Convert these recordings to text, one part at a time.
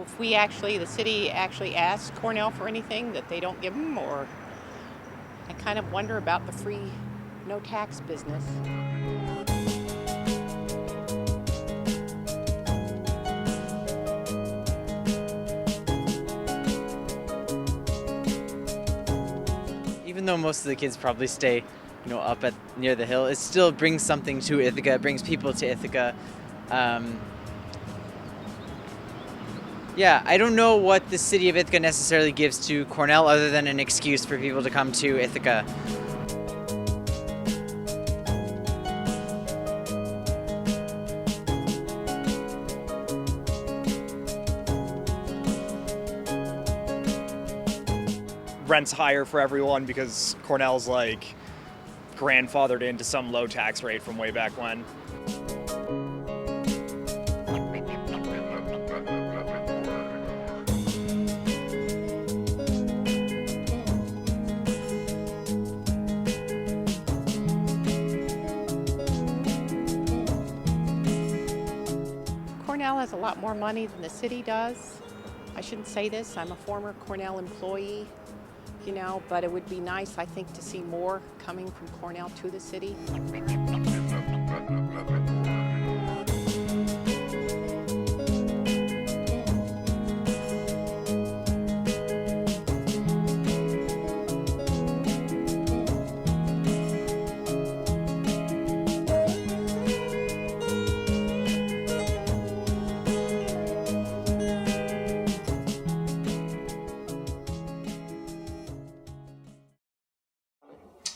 know if the city actually asks Cornell for anything that they don't give them, or I kind of wonder about the free, no tax business. Even though most of the kids probably stay, up near the hill, it still brings something to Ithaca. It brings people to Ithaca. Yeah, I don't know what the city of Ithaca necessarily gives to Cornell other than an excuse for people to come to Ithaca. Rent's higher for everyone because Cornell's like grandfathered into some low tax rate from way back when. Cornell has a lot more money than the city does. I shouldn't say this, I'm a former Cornell employee, but it would be nice, I think, to see more coming from Cornell to the city.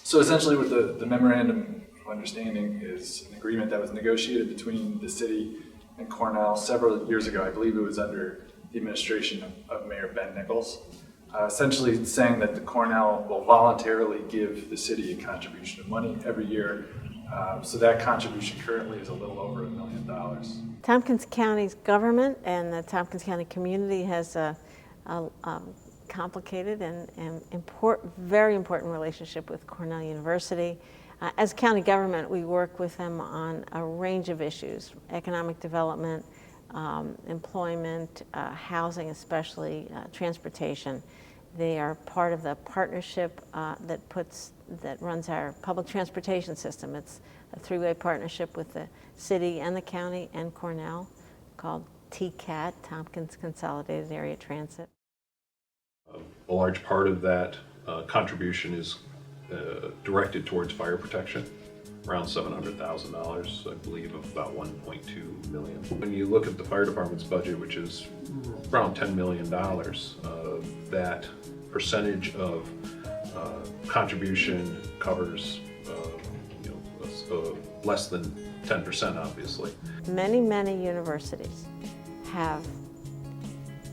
So essentially what the memorandum of understanding is an agreement that was negotiated between the city and Cornell several years ago. I believe it was under the administration of Mayor Ben Nichols. Essentially saying that the Cornell will voluntarily give the city a contribution of money every year. So that contribution currently is a little over $1 million. Tompkins County's government and the Tompkins County community has a complicated and very important relationship with Cornell University. As county government, we work with them on a range of issues: economic development, employment, housing, especially transportation. They are part of the partnership that runs our public transportation system. It's a three-way partnership with the city and the county and Cornell called TCAT, Tompkins Consolidated Area Transit. A large part of that contribution is directed towards fire protection, around $700,000, I believe, of about $1.2 million. When you look at the fire department's budget, which is around $10 million, that percentage of contribution covers less than 10%, obviously. Many universities have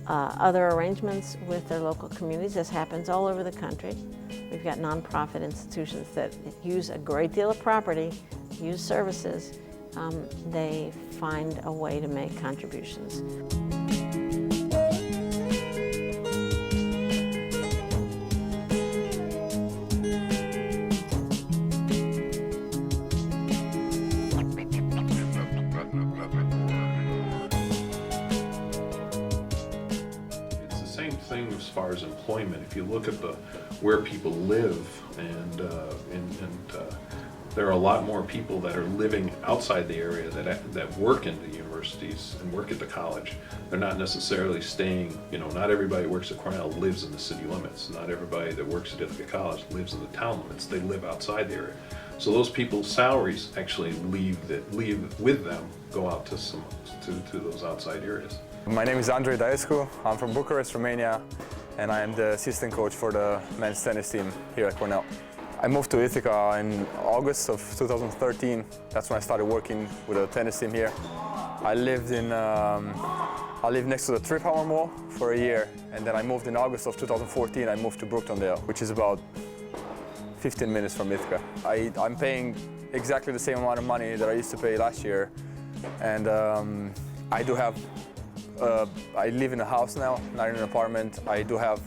other arrangements with their local communities. This happens all over the country. We've got nonprofit institutions that use a great deal of property, use services. They find a way to make contributions. As far as employment, if you look at where people live, and there are a lot more people that are living outside the area that work in the universities and work at the college. They're not necessarily staying, not everybody who works at Cornell lives in the city limits. Not everybody that works at Ithaca College lives in the town limits. They live outside the area. So those people's salaries actually leave with them, go out to those outside areas. My name is Andrei Daescu. I'm from Bucharest, Romania, and I am the assistant coach for the men's tennis team here at Cornell. I moved to Ithaca in August of 2013. That's when I started working with a tennis team here. I lived next to the Trip Hammer Mall for a year, and then I moved in August of 2014. I moved to Brooktondale, which is about 15 minutes from Ithaca. I'm paying exactly the same amount of money that I used to pay last year, and I live in a house now, not in an apartment. I do have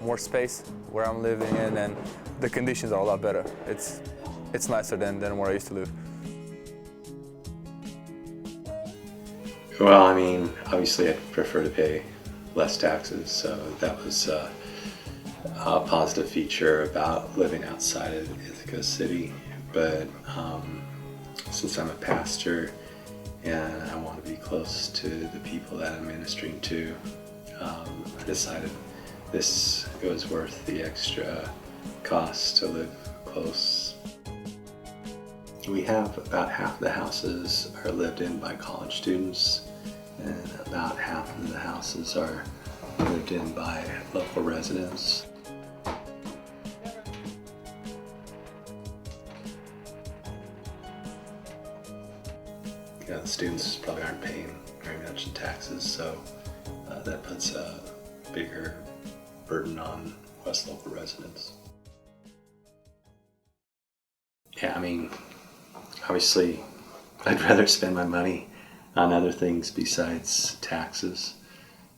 more space where I'm living in, and the conditions are a lot better. It's nicer than where I used to live. Well, I mean, obviously I prefer to pay less taxes. So that was a positive feature about living outside of Ithaca City. But since I'm a pastor and I want to be close to the people that I'm ministering to, I decided this was worth the extra cost to live close. We have about half the houses are lived in by college students, and about half of the houses are lived in by local residents. Yeah, the students probably aren't paying very much in taxes, so that puts a bigger burden on us local residents. Yeah, I mean, obviously, I'd rather spend my money on other things besides taxes,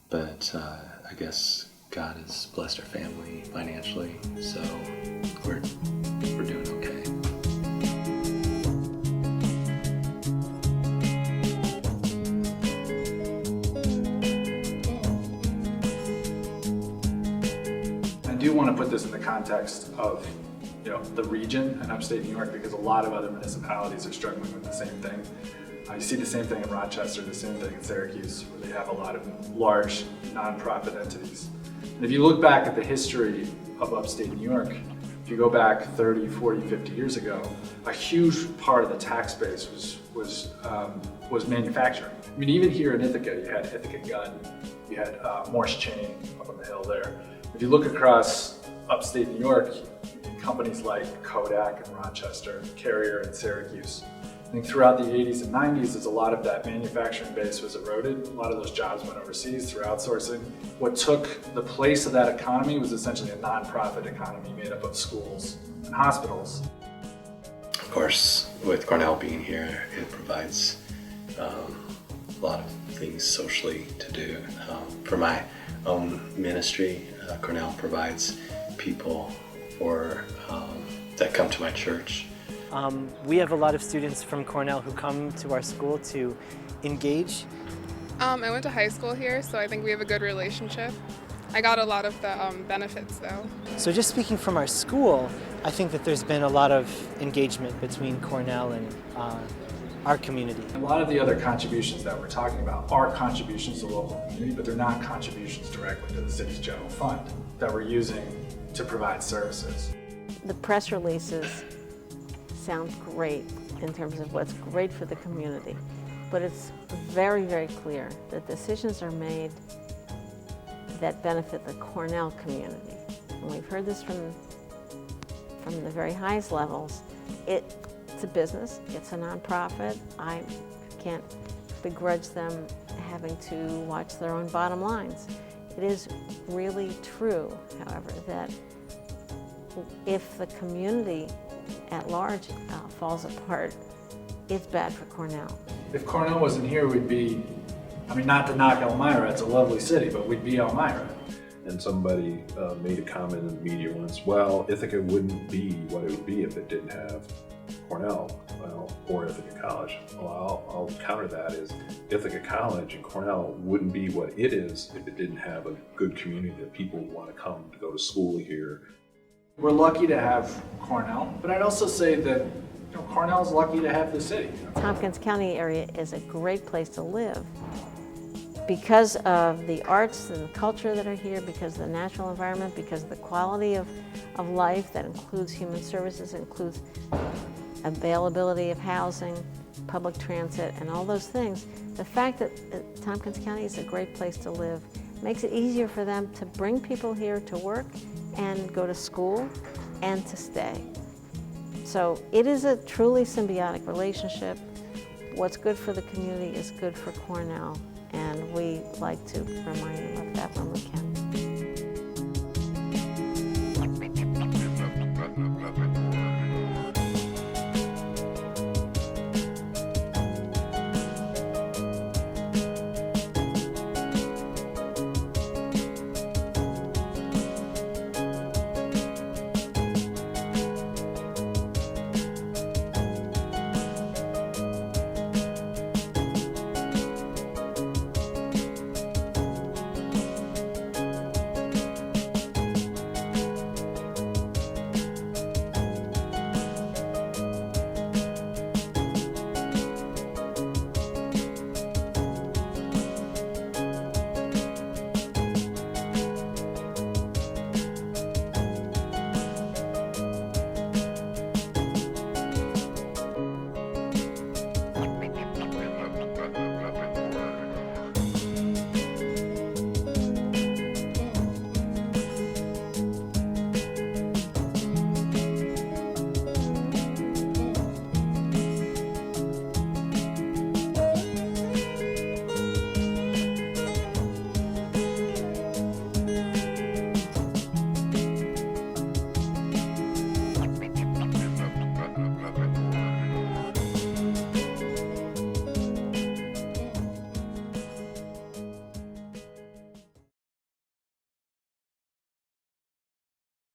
but I guess God has blessed our family financially, so we're doing okay. I do want to put this in the context of the region and upstate New York, because a lot of other municipalities are struggling with the same thing. You see the same thing in Rochester, the same thing in Syracuse, where they have a lot of large nonprofit entities. And if you look back at the history of upstate New York, if you go back 30, 40, 50 years ago, a huge part of the tax base was manufacturing. I mean, even here in Ithaca, you had Ithaca Gun, you had Morse Chain up on the hill there. If you look across upstate New York, companies like Kodak in Rochester, Carrier in Syracuse. I think throughout the 80s and 90s, as a lot of that manufacturing base was eroded, a lot of those jobs went overseas through outsourcing. What took the place of that economy was essentially a nonprofit economy made up of schools and hospitals. Of course, with Cornell being here, it provides a lot of things socially to do. For my own ministry, Cornell provides people that come to my church. We have a lot of students from Cornell who come to our school to engage. I went to high school here, so I think we have a good relationship. I got a lot of the benefits though. So just speaking from our school, I think that there's been a lot of engagement between Cornell and our community. A lot of the other contributions that we're talking about are contributions to the local community, but they're not contributions directly to the city's general fund that we're using to provide services. The press releases sound great in terms of what's great for the community, but it's very, very clear that decisions are made that benefit the Cornell community. And we've heard this from the very highest levels. It's a business, it's a nonprofit. I can't begrudge them having to watch their own bottom lines. It is really true, however, that if the community at large falls apart, it's bad for Cornell. If Cornell wasn't here, we'd be, I mean, not to knock Elmira, it's a lovely city, but we'd be Elmira. And somebody made a comment in the media once, well, Ithaca wouldn't be what it would be if it didn't have Cornell, or Ithaca College. Well, I'll counter that is Ithaca College and Cornell wouldn't be what it is if it didn't have a good community that people want to come to go to school here. We're lucky to have Cornell, but I'd also say that Cornell's lucky to have the city. Tompkins County area is a great place to live because of the arts and the culture that are here, because of the natural environment, because of the quality of life that includes human services, includes availability of housing, public transit, and all those things. The fact that Tompkins County is a great place to live makes it easier for them to bring people here to work and go to school and to stay. So it is a truly symbiotic relationship. What's good for the community is good for Cornell, and we like to remind them of that when we can.